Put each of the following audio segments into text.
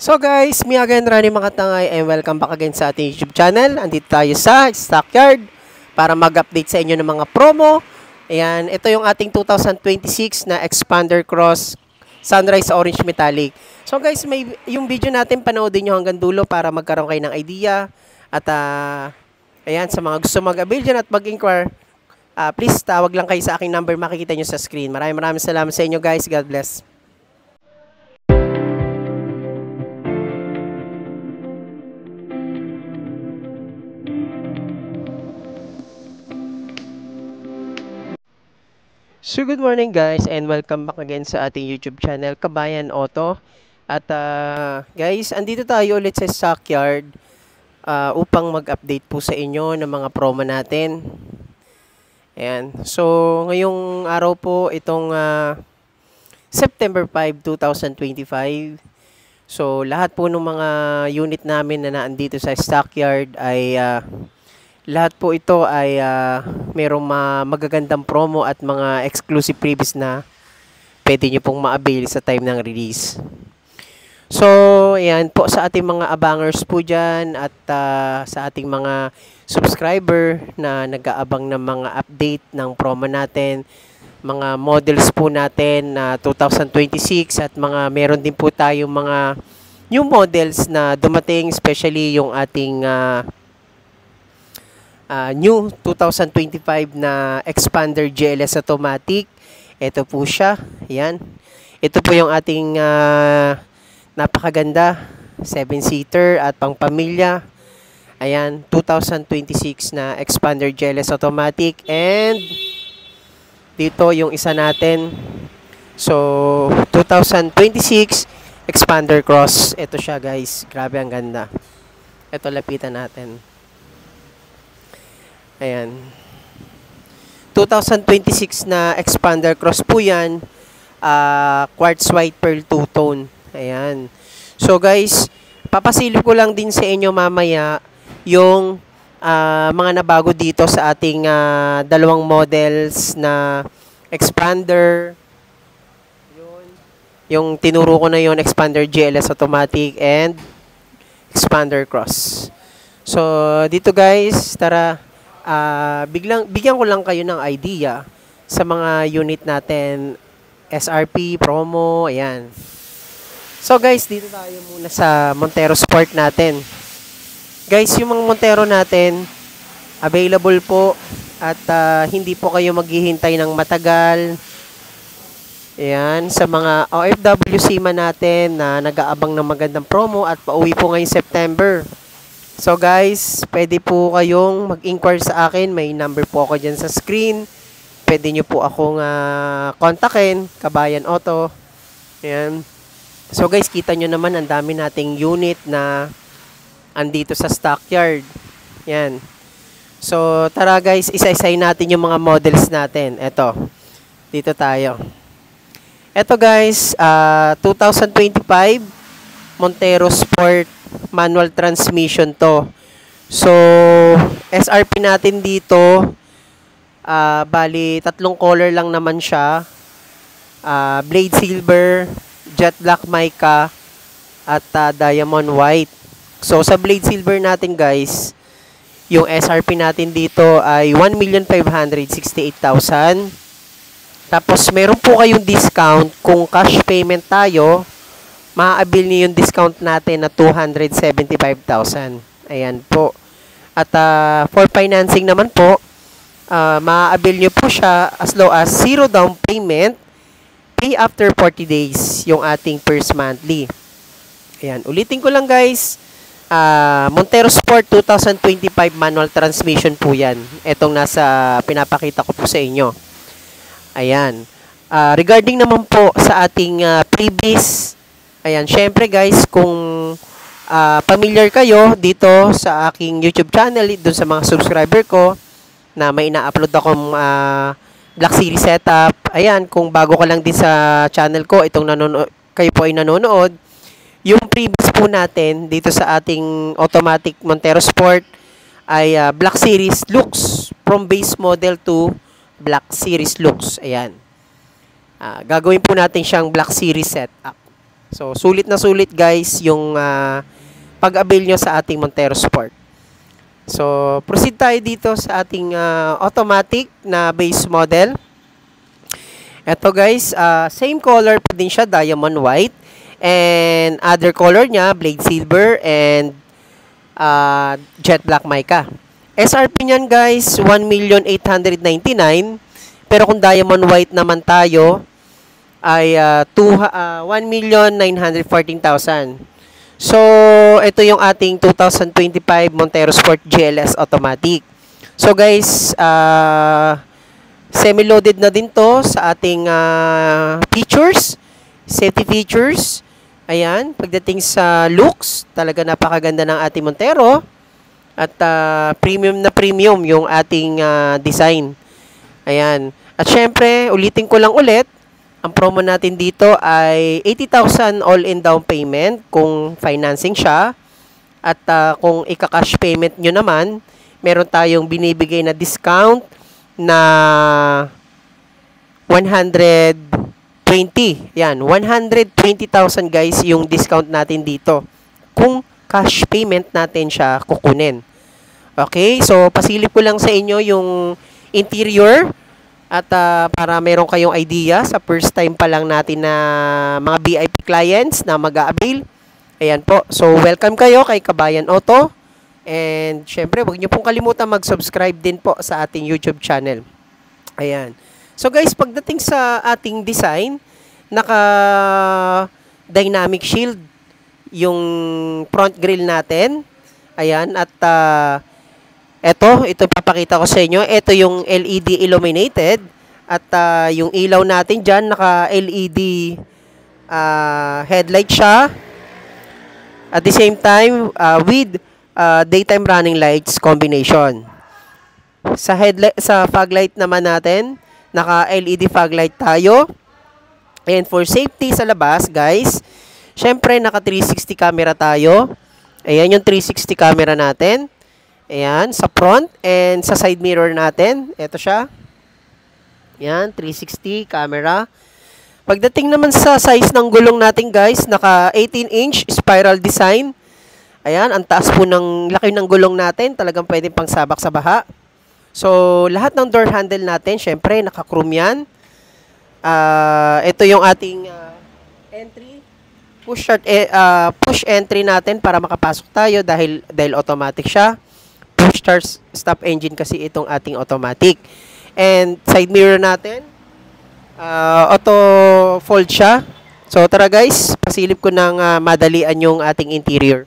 So guys, me again, Rani Makatangay, and welcome back again sa ating YouTube channel. Andito tayo sa Stockyard para mag-update sa inyo ng mga promo. Ayan, ito yung ating 2026 na Expander Cross Sunrise Orange Metallic. So guys, yung video natin, panoodin nyo hanggang dulo para magkaroon kayo ng idea. At ayan, sa mga gusto mag-avail dyan at mag-inquire, please tawag lang kayo sa aking number, makikita nyo sa screen. Maraming salamat sa inyo guys. God bless. So good morning guys, and welcome back again sa ating YouTube channel, Kabayan Auto. At guys, andito tayo ulit sa Stockyard upang mag-update po sa inyo ng mga promo natin. Ayan. So ngayong araw po, itong September 5, 2025. So lahat po ng mga unit namin na naandito sa Stockyard ay lahat po ito ay merong magagandang promo at mga exclusive freebies na pwede nyo pong ma-avail sa time ng release. So, ayan po sa ating mga abangers po dyan at sa ating mga subscriber na nag-aabang ng mga update ng promo natin, mga models po natin na 2026 at mga meron din po tayong mga new models na dumating, especially yung ating new 2025 na Expander GLS Automatic. Ito po siya. Ayan. Ito po yung ating napakaganda 7-seater at pang-pamilya. Ayan, 2026 na Expander GLS Automatic. And dito yung isa natin. So, 2026 Expander Cross. Ito siya guys. Grabe ang ganda. Ito lapitan natin. Ayan. 2026 na Expander Cross po yan. Quartz white pearl two-tone. Ayan. So guys, papasilip ko lang din sa inyo mamaya yung mga nabago dito sa ating dalawang models na Expander. Yung tinuro ko na yon, Expander GLS Automatic and Expander Cross. So dito guys, tara. Bigyan ko lang kayo ng idea sa mga unit natin, SRP, promo, ayan. So guys, dito tayo muna sa Montero Sport natin. Guys, yung mga Montero natin, available po at hindi po kayo maghihintay ng matagal. Ayan, sa mga OFWC man natin na nag-aabang ng magandang promo at pauwi po ngayong September. So guys, pwede po kayong mag-inquire sa akin. May number po ako dyan sa screen. Pwede nyo po akong kontakin, Kabayan Auto. Ayan. So guys, kita nyo naman ang dami nating unit na andito sa Stockyard. Ayan. So tara guys, isa-isay natin yung mga models natin. Eto, dito tayo. Eto guys, 2025 Montero Sport manual transmission to. So, SRP natin dito, bali, tatlong color lang naman siya. Blade Silver, Jet Black Mica, at Diamond White. So, sa Blade Silver natin guys, yung SRP natin dito ay 1,568,000. Tapos, meron po kayong discount kung cash payment tayo. Maa-avail niyo yung discount natin na 275,000. Ayan po. At for financing naman po, maa-avail niyo po siya as low as 0 down payment, pay after 40 days yung ating first monthly. Ayan. Ulitin ko lang guys. Montero Sport 2025 manual transmission po yan. Itong nasa pinapakita ko po sa inyo. Ayan. Regarding naman po sa ating previous, ayan, syempre guys, kung familiar kayo dito sa aking YouTube channel, dun sa mga subscriber ko, na may ina-upload akong Black Series setup. Ayan, kung bago ka lang din sa channel ko, kayo po ay nanonood, yung previous po natin dito sa ating automatic Montero Sport ay Black Series Lux, from base model to Black Series Lux. Ayan. Gagawin po natin siyang Black Series setup. So, sulit na sulit guys yung pag-avail nyo sa ating Montero Sport. So, proceed tayo dito sa ating automatic na base model. Ito guys, same color pa din siya, diamond white. And other color niya, blade silver and jet black mica. SRP niyan guys, 1,899,000. Pero kung diamond white naman tayo, ay 1,914,000. So, ito yung ating 2025 Montero Sport GLS Automatic. So guys, semi-loaded na din to sa ating features, safety features. Ayan, pagdating sa looks, talaga napakaganda ng ating Montero. At premium na premium yung ating design. Ayan. At syempre, ulitin ko lang ulit, ang promo natin dito ay 80,000 all-in down payment kung financing siya. At kung ika-cash payment nyo naman, meron tayong binibigay na discount na 120. Yan, 120,000 guys yung discount natin dito. Kung cash payment natin siya kukunin. Okay, so pasilip ko lang sa inyo yung interior. At para meron kayong idea sa first time pa lang natin na mga VIP clients na mag-a-avail. Ayan po. So, welcome kayo kay Kabayan Auto. And, syempre, huwag nyo pong kalimutan mag-subscribe din po sa ating YouTube channel. Ayan. So, guys, pagdating sa ating design, naka-dynamic shield yung front grille natin. Ayan. At, ito papakita ko sa inyo. Ito yung LED illuminated. At yung ilaw natin dyan, naka-LED headlight siya. At the same time, with daytime running lights combination. Sa fog light naman natin, naka-LED fog light tayo. And for safety sa labas, guys, syempre, naka-360 camera tayo. Ayan yung 360 camera natin. Ayan, sa front and sa side mirror natin. Ito siya. Ayan, 360 camera. Pagdating naman sa size ng gulong natin guys, naka 18-inch spiral design. Ayan, ang taas po ng laki ng gulong natin. Talagang pwedeng pang sabak sa baha. So, lahat ng door handle natin, syempre, naka-chrome yan. Ito yung ating entry. Push entry natin para makapasok tayo dahil automatic siya. Push start engine kasi itong ating automatic. And side mirror natin, auto fold siya. So tara guys, pasilip ko ng madalian yung ating interior.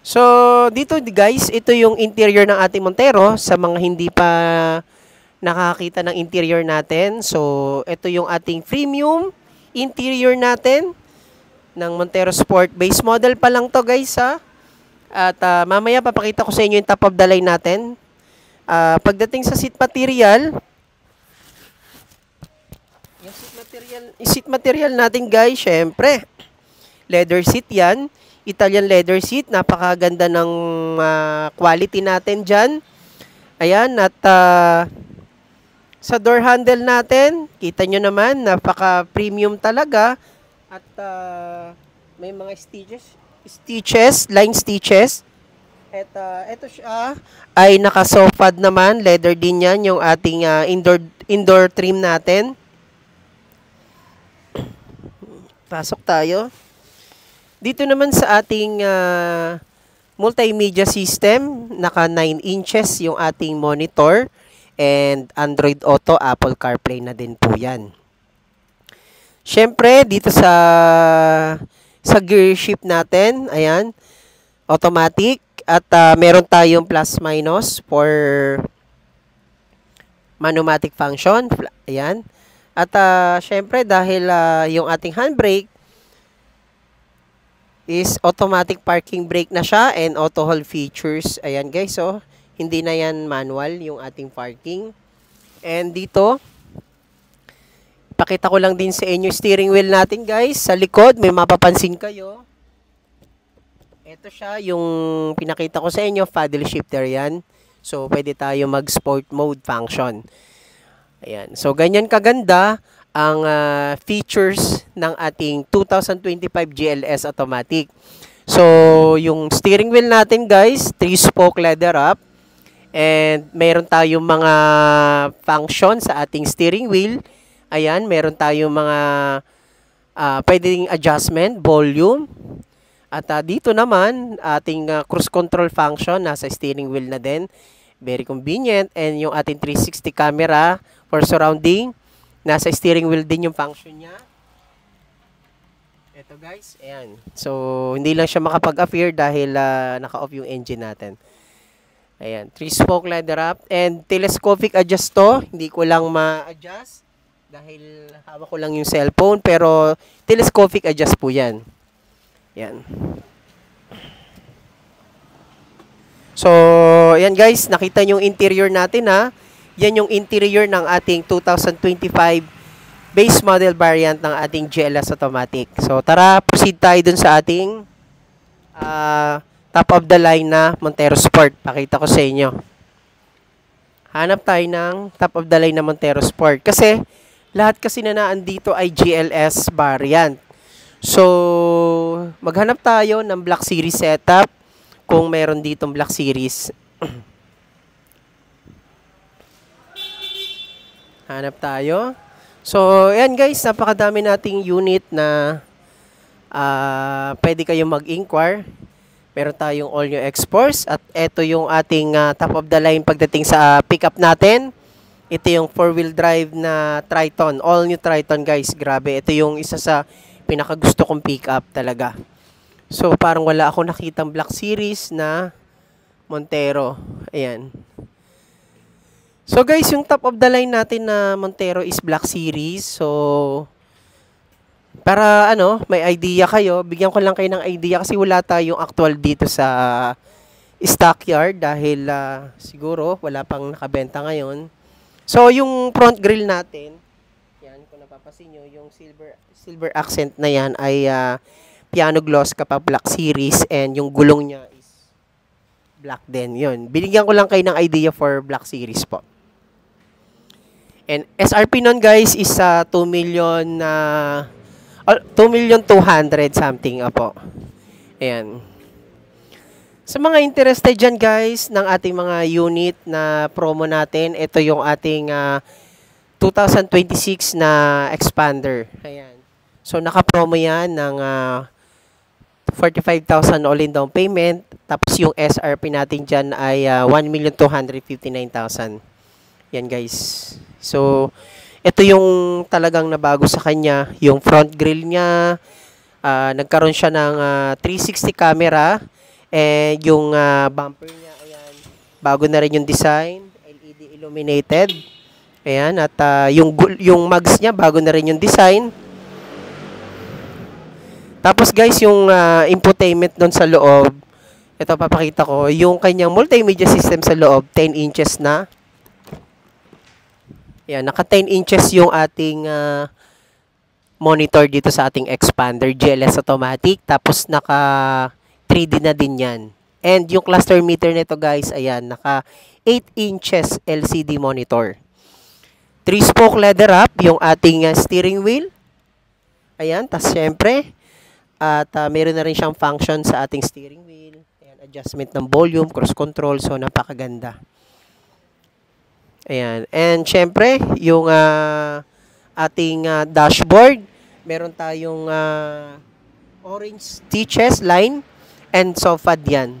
So dito guys, ito yung interior ng ating Montero sa mga hindi pa nakakita ng interior natin. So ito yung ating premium interior natin ng Montero Sport. Base model pa lang to guys ha. At mamaya papakita ko sa inyo yung top of the line natin. Pagdating sa seat material, yung seat material natin guys, syempre, leather seat yan. Italian leather seat. Napakaganda ng quality natin dyan. Ayan, at sa door handle natin, kita nyo naman, napaka-premium talaga. At may mga stitches, line stitches. At ito siya ay naka-sofad naman, leather din yan, yung ating indoor trim natin. Pasok tayo. Dito naman sa ating multimedia system, naka 9 inches yung ating monitor and Android Auto, Apple CarPlay na din po yan. Siyempre, dito sa gear shift natin, ayan, automatic. At meron tayong plus minus for manumatic function. Ayan. At syempre, dahil yung ating handbrake is automatic parking brake na siya and auto hold features. Ayan guys, so hindi na yan manual yung ating parking. And dito, pakita ko lang din sa inyo steering wheel natin guys. Sa likod, may mapapansin kayo. Ito siya, yung pinakita ko sa inyo, paddle shifter yan. So, pwede tayo mag-sport mode function. Ayan. So, ganyan kaganda ang features ng ating 2025 GLS Automatic. So, yung steering wheel natin guys, 3-spoke leather up. And meron tayong mga function sa ating steering wheel. Ayan, meron tayong mga pwedeng adjustment, volume. At dito naman, ating cruise control function, nasa steering wheel na din. Very convenient. And yung ating 360 camera for surrounding, nasa steering wheel din yung function niya. Ito guys, ayan. So, hindi lang siya makapag-appear dahil naka-off yung engine natin. Ayan, 3-spoke leather up. And telescopic adjust to. Hindi ko lang ma-adjust dahil hawak ko lang yung cellphone. Pero telescopic adjust po yan. Yan. So, ayan guys, nakita nyo yung interior natin ha. Yan yung interior ng ating 2025 base model variant ng ating GLS Automatic. So, tara, proceed tayo dun sa ating top of the line na Montero Sport. Pakita ko sa inyo. Hanap tayo ng top of the line na Montero Sport. Kasi, lahat kasi na naandito ay GLS variant. So, maghanap tayo ng Black Series setup kung meron ditong Black Series. Hanap tayo. So, ayan guys, napakadami nating unit na pwede kayong mag-inquire. Meron tayong all new X-Force at ito yung ating top of the line pagdating sa pickup natin. Ito yung 4-wheel drive na Triton, all new Triton guys. Grabe, ito yung isa sa pinakagusto kong pickup talaga. So, parang wala ako nakitang Black Series na Montero. Ayan. So, guys, yung top of the line natin na Montero is Black Series. So, para may idea kayo, bigyan ko lang kayo ng idea kasi wala tayong actual dito sa stockyard dahil siguro wala pang nakabenta ngayon. So, yung front grille natin, yan, kung napapasin nyo, yung silver accent na yan ay piano gloss kapag Black Series and yung gulong niya is black din. Yun. Binigyan ko lang kayo ng idea for Black Series po. And SRP nun guys is 2,200,000 something po. Ayan. Sa mga interested dyan guys ng ating mga unit na promo natin, ito yung ating 2026 na Expander. Ayan. So naka-promo yan ng 45,000 all-in down payment. Tapos yung SRP natin dyan ay 1,259,000. Yan guys. So, ito yung talagang nabago sa kanya. Yung front grille niya, nagkaroon siya ng 360 camera. And yung bumper niya, ayan, bago na rin yung design. LED illuminated. Ayan, at yung mugs niya, bago na rin yung design. Tapos guys, yung infotainment doon sa loob, ito papakita ko, yung kanyang multimedia system sa loob, 10 inches na. Yan, naka 10 inches yung ating monitor dito sa ating Expander GLS Automatic. Tapos naka 3D na din yan. And yung cluster meter nito guys, ayan, naka 8 inches LCD monitor. 3-spoke leather up yung ating steering wheel. Ayan, tas syempre, at meron na rin siyang function sa ating steering wheel. Ayan, adjustment ng volume, cruise control, so napakaganda. Ayan. And syempre, yung ating dashboard, meron tayong orange stitches line and sofa yan.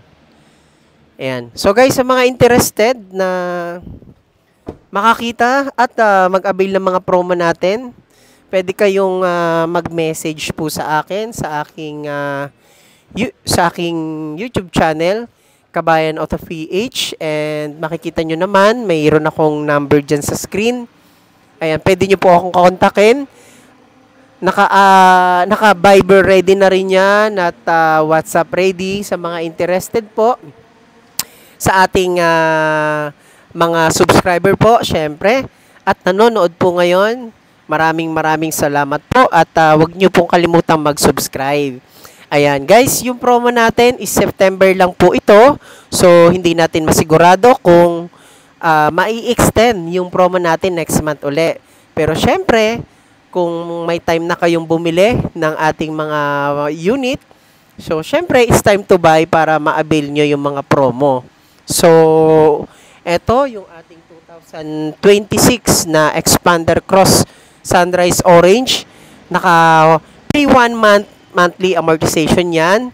Ayan. So guys, sa mga interested na makakita at mag-avail ng mga promo natin, pwede kayong mag-message po sa akin sa aking YouTube channel, Kabayan Auto PH, and makikita nyo naman, mayroon akong number dyan sa screen. Ayan, pwede nyo po akong kontakin. Naka-Viber ready na rin yan at WhatsApp ready sa mga interested po. Sa ating mga subscriber po, syempre, at nanonood po ngayon, maraming salamat po at huwag nyo pong kalimutang mag-subscribe. Ayan guys, yung promo natin is September lang po ito. So, hindi natin masigurado kung mai-extend yung promo natin next month uli. Pero syempre, kung may time na kayong bumili ng ating mga unit. So, syempre, it's time to buy para ma-avail nyo yung mga promo. So, eto yung ating 2026 na Expander Cross Sunrise Orange. Naka free 1 month monthly amortization yan.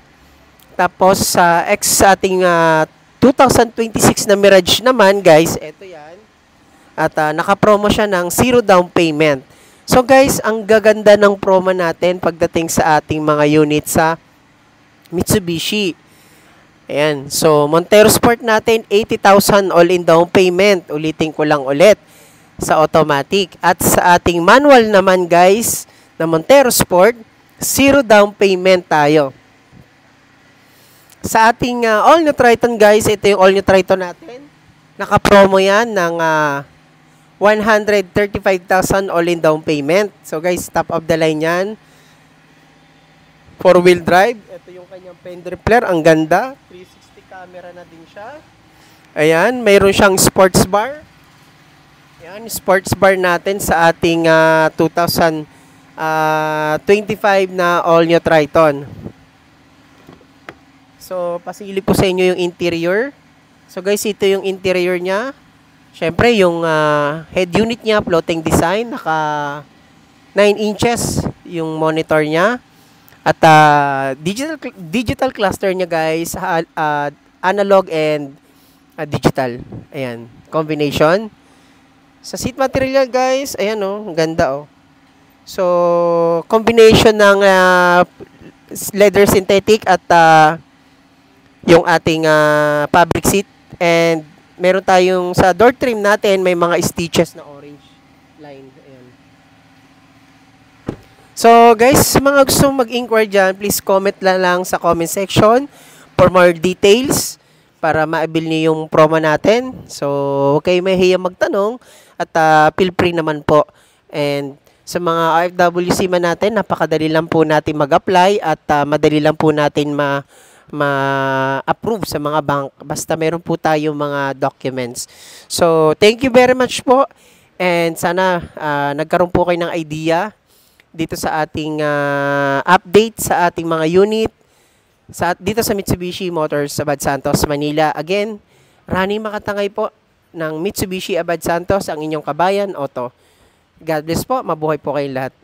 Tapos, sa ating 2026 na Mirage naman, guys, eto yan. At naka-promo siya ng 0 down payment. So, guys, ang gaganda ng promo natin pagdating sa ating mga unit sa Mitsubishi. Ayan. So, Montero Sport natin, 80,000 all-in down payment. Ulitin ko lang ulit sa automatic. At sa ating manual naman, guys, na Montero Sport, 0 down payment tayo. Sa ating all-new Triton, guys, ito yung all-new Triton natin. Naka-promo yan ng 135,000 all-in down payment. So, guys, top of the line yan. 4-wheel drive. Ito yung kanyang fender flare. Ang ganda. 360 camera na din siya. Ayan. Mayroon siyang sports bar. Ayan. Sports bar natin sa ating 2025 na all-new Triton. So, pasilip po sa inyo yung interior. So, guys, ito yung interior niya. Siyempre, yung head unit niya, floating design. Naka 9 inches yung monitor niya. At digital cluster niya, guys, analog and digital. Ayan, combination. Sa seat material, guys, ayan oh, ang ganda oh. So, combination ng leather synthetic at yung ating fabric seat. And meron tayong sa door trim natin, may mga stitches na orange line. Ayan. So, guys, mga gusto mag-inquire dyan, please comment lang sa comment section for more details para ma-avail niyo yung promo natin. So, huwag kayo mahiya magtanong at feel free naman po. And sa mga OFWC man natin, napakadali lang po natin mag-apply at madali lang po natin ma-approve sa mga bank. Basta meron po tayo mga documents. So, thank you very much po. And sana nagkaroon po kayo ng idea dito sa ating update sa ating mga unit dito sa Mitsubishi Motors Abad Santos, Manila. Again, Rani Makatangay po ng Mitsubishi Abad Santos, ang inyong kabayan, Otto. God bless po. Mabuhay po kayong lahat.